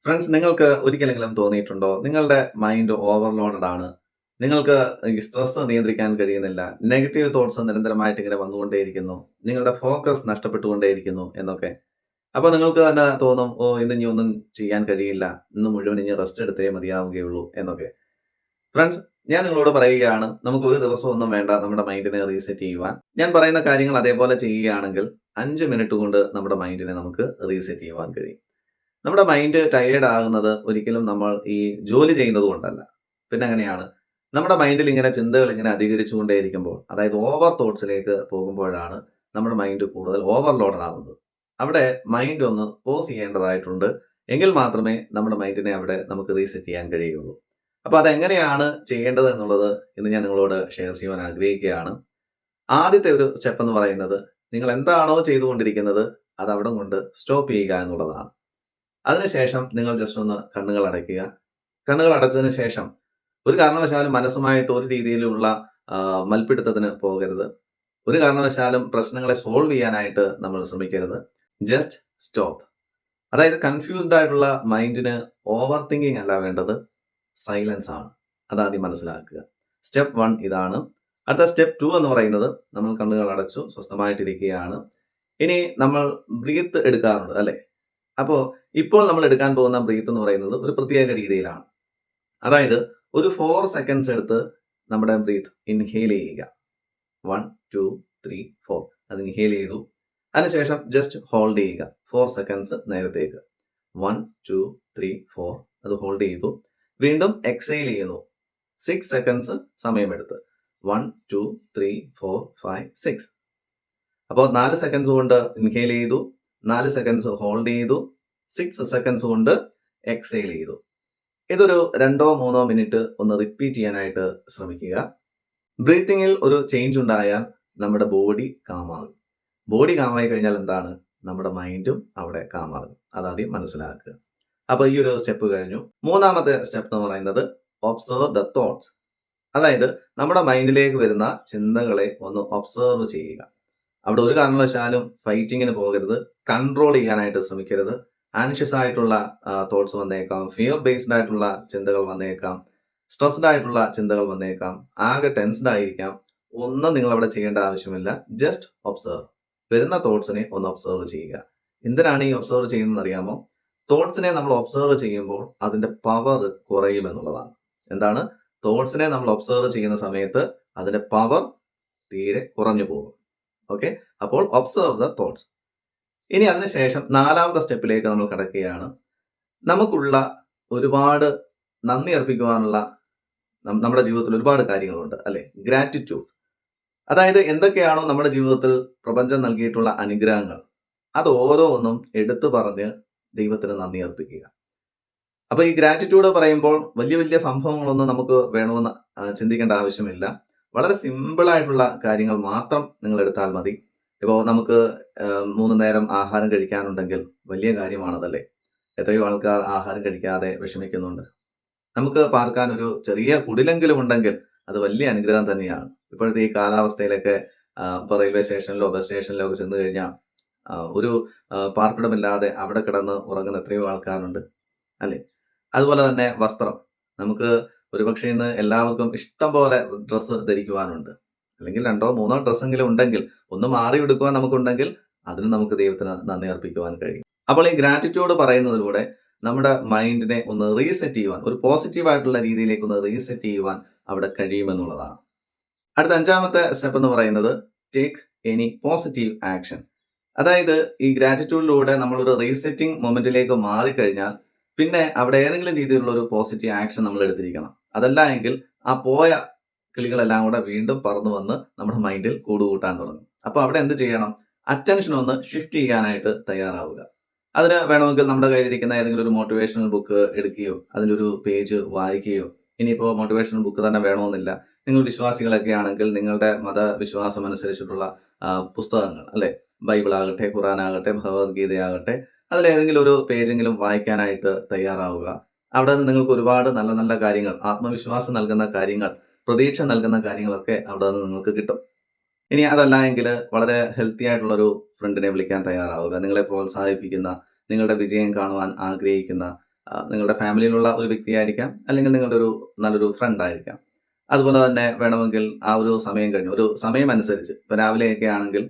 Friends, നിങ്ങൾക്ക് ഒരിക്കലെങ്കിലും തോന്നിയിട്ടുണ്ടോ നിങ്ങളുടെ മൈൻഡ് ഓവർലോഡഡ് ആണ്, നിങ്ങൾക്ക് ഈ സ്ട്രെസ് നിയന്ത്രിക്കാൻ കഴിയുന്നില്ല, നെഗറ്റീവ് തോട്ട്സ് നിരന്തരമായിട്ട് ഇങ്ങനെ വന്നുകൊണ്ടേയിരിക്കുന്നു, നിങ്ങളുടെ ഫോക്കസ് നഷ്ടപ്പെട്ടുകൊണ്ടേയിരിക്കുന്നു എന്നൊക്കെ. അപ്പോൾ നിങ്ങൾക്ക് തന്നെ തോന്നും, ഓ ഇന്ന് ഇനി ഒന്നും ചെയ്യാൻ കഴിയില്ല, ഇന്ന് മുഴുവൻ ഇനി റെസ്റ്റ് എടുത്തേ മതിയാവുകയുള്ളൂ എന്നൊക്കെ. ഫ്രണ്ട്സ്, ഞാൻ നിങ്ങളോട് പറയുകയാണ്, നമുക്ക് ഒരു ദിവസം ഒന്നും വേണ്ട നമ്മുടെ മൈൻഡിനെ റീസെറ്റ് ചെയ്യുവാൻ. ഞാൻ പറയുന്ന കാര്യങ്ങൾ അതേപോലെ ചെയ്യുകയാണെങ്കിൽ 5 മിനിറ്റ് കൊണ്ട് നമ്മുടെ മൈൻഡിനെ നമുക്ക് റീസെറ്റ് ചെയ്യുവാൻ കഴിയും. നമ്മുടെ മൈൻഡ് ടയേർഡ് ആകുന്നത് ഒരിക്കലും നമ്മൾ ഈ ജോലി ചെയ്യുന്നത് കൊണ്ടല്ല. പിന്നെ എങ്ങനെയാണ്? നമ്മുടെ മൈൻഡിൽ ഇങ്ങനെ ചിന്തകൾ ഇങ്ങനെ അധികരിച്ചുകൊണ്ടേയിരിക്കുമ്പോൾ, അതായത് ഓവർ തോട്ട്സിലേക്ക് പോകുമ്പോഴാണ് നമ്മുടെ മൈൻഡ് കൂടുതൽ ഓവർലോഡഡ് ആവുന്നത്. അവിടെ മൈൻഡ് ഒന്ന് പോസ് ചെയ്യേണ്ടതായിട്ടുണ്ട്. എങ്കിൽ മാത്രമേ നമ്മുടെ മൈൻഡിനെ അവിടെ നമുക്ക് റീസെറ്റ് ചെയ്യാൻ കഴിയുള്ളൂ. അപ്പോൾ അതെങ്ങനെയാണ് ചെയ്യേണ്ടത് എന്നുള്ളത് ഇന്ന് ഞാൻ നിങ്ങളോട് ഷെയർ ചെയ്യുവാൻ ആഗ്രഹിക്കുകയാണ്. ആദ്യത്തെ ഒരു സ്റ്റെപ്പ് എന്ന് പറയുന്നത്, നിങ്ങൾ എന്താണോ ചെയ്തുകൊണ്ടിരിക്കുന്നത് അത് അവിടെ കൊണ്ട് സ്റ്റോപ്പ് ചെയ്യുക എന്നുള്ളതാണ്. അതിനുശേഷം നിങ്ങൾ ജസ്റ്റ് ഒന്ന് കണ്ണുകൾ അടയ്ക്കുക. കണ്ണുകൾ അടച്ചതിന് ശേഷം ഒരു കാരണവശാലും മനസ്സുമായിട്ട് ഒരു രീതിയിലുള്ള മൽപ്പിടുത്തത്തിന് പോകരുത്. ഒരു കാരണവശാലും പ്രശ്നങ്ങളെ സോൾവ് ചെയ്യാനായിട്ട് നമ്മൾ ശ്രമിക്കരുത്. Just stop. അതായത് കൺഫ്യൂസ്ഡ് ആയിട്ടുള്ള മൈൻഡിന് ഓവർ തിങ്കിങ് അല്ല വേണ്ടത്, സൈലൻസ് ആണ്. അതാദ്യം മനസ്സിലാക്കുക. സ്റ്റെപ്പ് 1 ഇതാണ്. അടുത്ത സ്റ്റെപ്പ് 2 എന്ന് പറയുന്നത്, നമ്മൾ കണ്ണുകൾ അടച്ചു സ്വസ്ഥമായിട്ടിരിക്കുകയാണ്. ഇനി നമ്മൾ ബ്രീത്ത് എടുക്കാറുണ്ട് അല്ലെ? അപ്പോൾ ഇപ്പോൾ നമ്മൾ എടുക്കാൻ പോകുന്ന ബ്രീത്ത് എന്ന് പറയുന്നത് ഒരു പ്രത്യേക രീതിയിലാണ്. അതായത് ഒരു 4 സെക്കൻഡ്സ് എടുത്ത് നമ്മുടെ ബ്രീത്ത് ഇൻഹെയിൽ ചെയ്യുക. 1 2 3 4 അത് ഇൻഹെയിൽ ചെയ്തു. അതിനുശേഷം ജസ്റ്റ് ഹോൾഡ് ചെയ്യുക 4 സെക്കൻഡ്സ് നേരത്തേക്ക്. 1 2 3 4 അത് ഹോൾഡ് ചെയ്തു. വീണ്ടും എക്സെയിൽ ചെയ്യുന്നു 6 സെക്കൻഡ്സ് സമയമെടുത്ത്. 1 2 3 4 5 6. അപ്പോൾ 4 സെക്കൻഡ്സ് കൊണ്ട് ഇൻഹെയിൽ ചെയ്തു, 4 സെക്കൻഡ്സ് ഹോൾഡ് ചെയ്തു, 6 സെക്കൻഡ്സ് കൊണ്ട് എക്സെയിൽ ചെയ്തു. ഇതൊരു 2-3 മിനിറ്റ് ഒന്ന് റിപ്പീറ്റ് ചെയ്യാനായിട്ട് ശ്രമിക്കുക. ബ്രീത്തിങ്ങിൽ ഒരു ചേഞ്ച് ഉണ്ടായാൽ നമ്മുടെ ബോഡി കാമാകും. ബോഡി കാമായി കഴിഞ്ഞാൽ എന്താണ്? നമ്മുടെ മൈൻഡും അവിടെ കാമാകും. അതാദ്യം മനസ്സിലാക്കുക. അപ്പോൾ ഈ ഒരു സ്റ്റെപ്പ് കഴിഞ്ഞു. മൂന്നാമത്തെ സ്റ്റെപ്പ് എന്ന് പറയുന്നത്, ഒബ്സർവ് ദ തോട്ട്സ്. അതായത് നമ്മുടെ മൈൻഡിലേക്ക് വരുന്ന ചിന്തകളെ ഒന്ന് ഒബ്സർവ് ചെയ്യുക. അവിടെ ഒരു കാരണവശാലും ഫൈറ്റിങ്ങിന് പോകരുത്. കൺട്രോൾ ചെയ്യാനായിട്ട് ശ്രമിക്കരുത്. ആൻഷ്യസ് ആയിട്ടുള്ള തോട്ട്സ് വന്നേക്കാം, ഫിയർ ബേസ്ഡ് ആയിട്ടുള്ള ചിന്തകൾ വന്നേക്കാം, സ്ട്രെസ്ഡ് ആയിട്ടുള്ള ചിന്തകൾ വന്നേക്കാം, ആകെ ടെൻസ്ഡ് ആയിരിക്കാം. ഒന്നും നിങ്ങൾ അവിടെ ചെയ്യേണ്ട ആവശ്യമില്ല. Just observe. വരുന്ന തോട്ട്സിനെ ഒന്ന് ഒബ്സർവ് ചെയ്യുക. എന്തിനാണ് ഈ ഒബ്സർവ് ചെയ്യുന്നത് അറിയാമോ? തോട്ട്സിനെ നമ്മൾ ഒബ്സർവ് ചെയ്യുമ്പോൾ അതിന്റെ പവർ കുറയും എന്നുള്ളതാണ്. എന്താണ്? തോട്ട്സിനെ നമ്മൾ ഒബ്സർവ് ചെയ്യുന്ന സമയത്ത് അതിന്റെ പവർ തീരെ കുറഞ്ഞു പോകും. ഓക്കെ, അപ്പോൾ ഒബ്സർവ് ദ തോട്ട്സ്. ഇനി അതിനുശേഷം 4ാമത്തെ സ്റ്റെപ്പിലേക്ക് നമ്മൾ കടക്കുകയാണ്. നമുക്കുള്ള ഒരുപാട് നന്ദി അർപ്പിക്കുവാനുള്ള നമ്മുടെ ജീവിതത്തിൽ ഒരുപാട് കാര്യങ്ങളുണ്ട് അല്ലെ? ഗ്രാറ്റിറ്റ്യൂഡ്. അതായത് എന്തൊക്കെയാണോ നമ്മുടെ ജീവിതത്തിൽ പ്രപഞ്ചം നൽകിയിട്ടുള്ള അനുഗ്രഹങ്ങൾ, അത് ഓരോന്നും എടുത്തു പറഞ്ഞ് ദൈവത്തിന് നന്ദി അർപ്പിക്കുക. അപ്പൊ ഈ ഗ്രാറ്റിറ്റ്യൂഡ് പറയുമ്പോൾ വലിയ വലിയ സംഭവങ്ങളൊന്നും നമുക്ക് വേണമെന്ന് ചിന്തിക്കേണ്ട ആവശ്യമില്ല. വളരെ സിമ്പിൾ ആയിട്ടുള്ള കാര്യങ്ങൾ മാത്രം നിങ്ങൾ എടുത്താൽ മതി. ഇപ്പോൾ നമുക്ക് 3 നേരം ആഹാരം കഴിക്കാനുണ്ടെങ്കിൽ വലിയ കാര്യമാണതല്ലേ? എത്രയോ ആൾക്കാർ ആഹാരം കഴിക്കാതെ വിഷമിക്കുന്നുണ്ട്. നമുക്ക് പാർക്കാൻ ഒരു ചെറിയ കുടിലെങ്കിലും ഉണ്ടെങ്കിൽ അത് വലിയ അനുഗ്രഹം തന്നെയാണ്. ഇപ്പോഴത്തെ ഈ കാലാവസ്ഥയിലൊക്കെ ഇപ്പോൾ റെയിൽവേ സ്റ്റേഷനിലോ ബസ് സ്റ്റേഷനിലോ ഒക്കെ ചെന്ന് കഴിഞ്ഞാൽ ഒരു പാർപ്പിടമില്ലാതെ അവിടെ കിടന്ന് ഉറങ്ങുന്ന എത്രയോ ആൾക്കാരുണ്ട് അല്ലേ? അതുപോലെ തന്നെ വസ്ത്രം. നമുക്ക് ഒരുപക്ഷെ ഇന്ന് എല്ലാവർക്കും ഇഷ്ടം പോലെ ഡ്രസ്സ് ധരിക്കുവാനുണ്ട്. അല്ലെങ്കിൽ 2-3 ഡ്രസ്സെങ്കിലും ഉണ്ടെങ്കിൽ ഒന്ന് മാറി എടുക്കുവാൻ നമുക്കുണ്ടെങ്കിൽ അതിന് നമുക്ക് ദൈവത്തിന് നന്ദി അർപ്പിക്കുവാൻ കഴിയും. അപ്പോൾ ഈ ഗ്രാറ്റിറ്റ്യൂഡ് പറയുന്നതിലൂടെ നമ്മുടെ മൈൻഡിനെ ഒന്ന് റീസെറ്റ് ചെയ്യുവാൻ, ഒരു പോസിറ്റീവ് ആയിട്ടുള്ള രീതിയിലേക്ക് ഒന്ന് റീസെറ്റ് ചെയ്യുവാൻ അവിടെ കഴിയുമെന്നുള്ളതാണ്. അടുത്ത 5ാമത്തെ സ്റ്റെപ്പ് എന്ന് പറയുന്നത്, ടേക്ക് എനി പോസിറ്റീവ് ആക്ഷൻ. അതായത് ഈ ഗ്രാറ്റിറ്റ്യൂഡിലൂടെ നമ്മളൊരു റീസെറ്റിംഗ് മൊമെന്റിലേക്ക് മാറിക്കഴിഞ്ഞാൽ പിന്നെ അവിടെ ഏതെങ്കിലും രീതിയിലുള്ള ഒരു പോസിറ്റീവ് ആക്ഷൻ നമ്മൾ എടുത്തിരിക്കണം. അതല്ല എങ്കിൽ ആ പോയ കിളികളെല്ലാം കൂടെ വീണ്ടും പറന്നു വന്ന് നമ്മുടെ മൈൻഡിൽ കൂടുകൂട്ടാൻ തുടങ്ങും. അപ്പോൾ അവിടെ എന്ത് ചെയ്യണം? അറ്റൻഷൻ ഒന്ന് ഷിഫ്റ്റ് ചെയ്യാനായിട്ട് തയ്യാറാവുക. അതിന് വേണമെങ്കിൽ നമ്മുടെ കയ്യിലിരിക്കുന്ന ഏതെങ്കിലും ഒരു മോട്ടിവേഷണൽ ബുക്ക് എടുക്കുകയോ അതിലൊരു പേജ് വായിക്കുകയോ, ഇനിയിപ്പോൾ മോട്ടിവേഷണൽ ബുക്ക് തന്നെ വേണമെന്നില്ല, നിങ്ങൾ വിശ്വാസികളൊക്കെ ആണെങ്കിൽ നിങ്ങളുടെ മതവിശ്വാസം അനുസരിച്ചിട്ടുള്ള പുസ്തകങ്ങൾ അല്ലെ, ബൈബിൾ ആകട്ടെ, ഖുറാൻ ആകട്ടെ, ഭഗവത്ഗീതയാകട്ടെ, അതിലേതെങ്കിലും ഒരു പേജെങ്കിലും വായിക്കാനായിട്ട് തയ്യാറാവുക. അവിടെ നിന്ന് നിങ്ങൾക്ക് ഒരുപാട് നല്ല നല്ല കാര്യങ്ങൾ, ആത്മവിശ്വാസം നൽകുന്ന കാര്യങ്ങൾ, പ്രതീക്ഷ നൽകുന്ന കാര്യങ്ങളൊക്കെ അവിടെ നിന്ന് നിങ്ങൾക്ക് കിട്ടും. ഇനി അതല്ല എങ്കിൽ വളരെ ഹെൽത്തി ആയിട്ടുള്ള ഒരു ഫ്രണ്ടിനെ വിളിക്കാൻ തയ്യാറാവുക. നിങ്ങളെ പ്രോത്സാഹിപ്പിക്കുന്ന, നിങ്ങളുടെ വിജയം കാണുവാൻ ആഗ്രഹിക്കുന്ന, നിങ്ങളുടെ ഫാമിലിയിലുള്ള ഒരു വ്യക്തിയായിരിക്കാം, അല്ലെങ്കിൽ നിങ്ങളുടെ ഒരു നല്ലൊരു ഫ്രണ്ട് ആയിരിക്കാം. അതുപോലെ തന്നെ വേണമെങ്കിൽ ആ ഒരു സമയം കഴിഞ്ഞു ഒരു സമയം അനുസരിച്ച് ഇപ്പൊ രാവിലെയൊക്കെ ആണെങ്കിൽ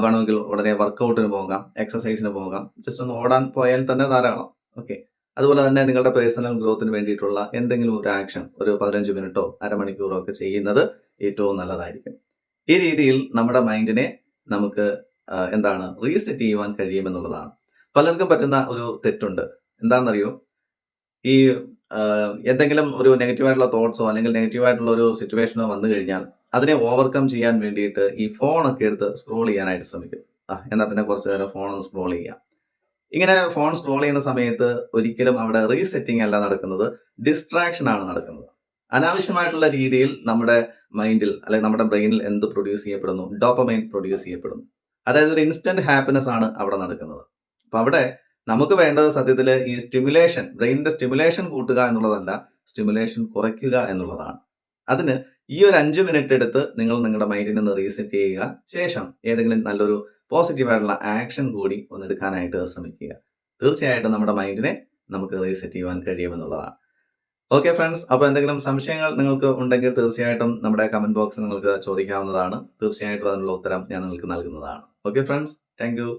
വേണമെങ്കിൽ ഉടനെ വർക്കൗട്ടിന് പോകാം, എക്സസൈസിന് പോകാം, ജസ്റ്റ് ഒന്ന് ഓടാൻ പോയാൽ തന്നെ ധാരാളം. ഓക്കെ. അതുപോലെ തന്നെ നിങ്ങളുടെ പേഴ്സണൽ ഗ്രോത്തിന് വേണ്ടിയിട്ടുള്ള എന്തെങ്കിലും ഒരു ആക്ഷൻ ഒരു 15 മിനിറ്റോ അരമണിക്കൂറോ ഒക്കെ ചെയ്യുന്നത് ഏറ്റവും നല്ലതായിരിക്കും. ഈ രീതിയിൽ നമ്മുടെ മൈൻഡിനെ നമുക്ക് എന്താണ് റീസെറ്റ് ചെയ്യുവാൻ കഴിയുമെന്നുള്ളതാണ്. പലർക്കും പറ്റുന്ന ഒരു തെറ്റുണ്ട്. എന്താണെന്നറിയോ? ഈ എന്തെങ്കിലും ഒരു നെഗറ്റീവായിട്ടുള്ള തോട്ട്സോ അല്ലെങ്കിൽ നെഗറ്റീവായിട്ടുള്ള ഒരു സിറ്റുവേഷനോ വന്നു കഴിഞ്ഞാൽ അതിനെ ഓവർകം ചെയ്യാൻ വേണ്ടിയിട്ട് ഈ ഫോണൊക്കെ എടുത്ത് സ്ക്രോൾ ചെയ്യാനായിട്ട് ശ്രമിക്കും. എന്നാ പിന്നെ കുറച്ച് നേരം ഫോൺ ഒന്ന് സ്ക്രോൾ ചെയ്യാം. ഇങ്ങനെ ഫോൺ സ്ക്രോൾ ചെയ്യുന്ന സമയത്ത് ഒരിക്കലും അവിടെ റീസെറ്റിംഗ് അല്ല നടക്കുന്നത്, ഡിസ്ട്രാക്ഷൻ ആണ് നടക്കുന്നത്. അനാവശ്യമായിട്ടുള്ള രീതിയിൽ നമ്മുടെ മൈൻഡിൽ അല്ലെങ്കിൽ നമ്മുടെ ബ്രെയിനിൽ എന്ത് പ്രൊഡ്യൂസ് ചെയ്യപ്പെടുന്നു? ഡോപ്പമൈൻ പ്രൊഡ്യൂസ് ചെയ്യപ്പെടുന്നു. അതായത് ഒരു ഇൻസ്റ്റന്റ് ഹാപ്പിനെസ് ആണ് അവിടെ നടക്കുന്നത്. അപ്പൊ അവിടെ നമുക്ക് വേണ്ടത് സത്യത്തിൽ ഈ സ്റ്റിമുലേഷൻ, ബ്രെയിനിന്റെ സ്റ്റിമുലേഷൻ കൂട്ടുക എന്നുള്ളതല്ല, സ്റ്റിമുലേഷൻ കുറയ്ക്കുക എന്നുള്ളതാണ്. അതിന് ഈ ഒരു 5 മിനിറ്റ് എടുത്ത് നിങ്ങൾ നിങ്ങളുടെ മൈൻഡിനെ ഒന്ന് റീസെറ്റ് ചെയ്യുക. ശേഷം ഏതെങ്കിലും നല്ലൊരു പോസിറ്റീവായിട്ടുള്ള ആക്ഷൻ കൂടി ഒന്ന് എടുക്കാനായിട്ട് ശ്രമിക്കുക. തീർച്ചയായിട്ടും നമ്മുടെ മൈൻഡിനെ നമുക്ക് റീസെറ്റ് ചെയ്യുവാൻ കഴിയുമെന്നുള്ളതാണ്. ഓക്കെ ഫ്രണ്ട്സ്, അപ്പോൾ എന്തെങ്കിലും സംശയങ്ങൾ നിങ്ങൾക്ക് ഉണ്ടെങ്കിൽ തീർച്ചയായിട്ടും നമ്മുടെ കമന്റ് ബോക്സിൽ നിങ്ങൾക്ക് ചോദിക്കാവുന്നതാണ്. തീർച്ചയായിട്ടും അതിനുള്ള ഉത്തരം ഞാൻ നിങ്ങൾക്ക് നൽകുന്നതാണ്. Okay friends, thank you.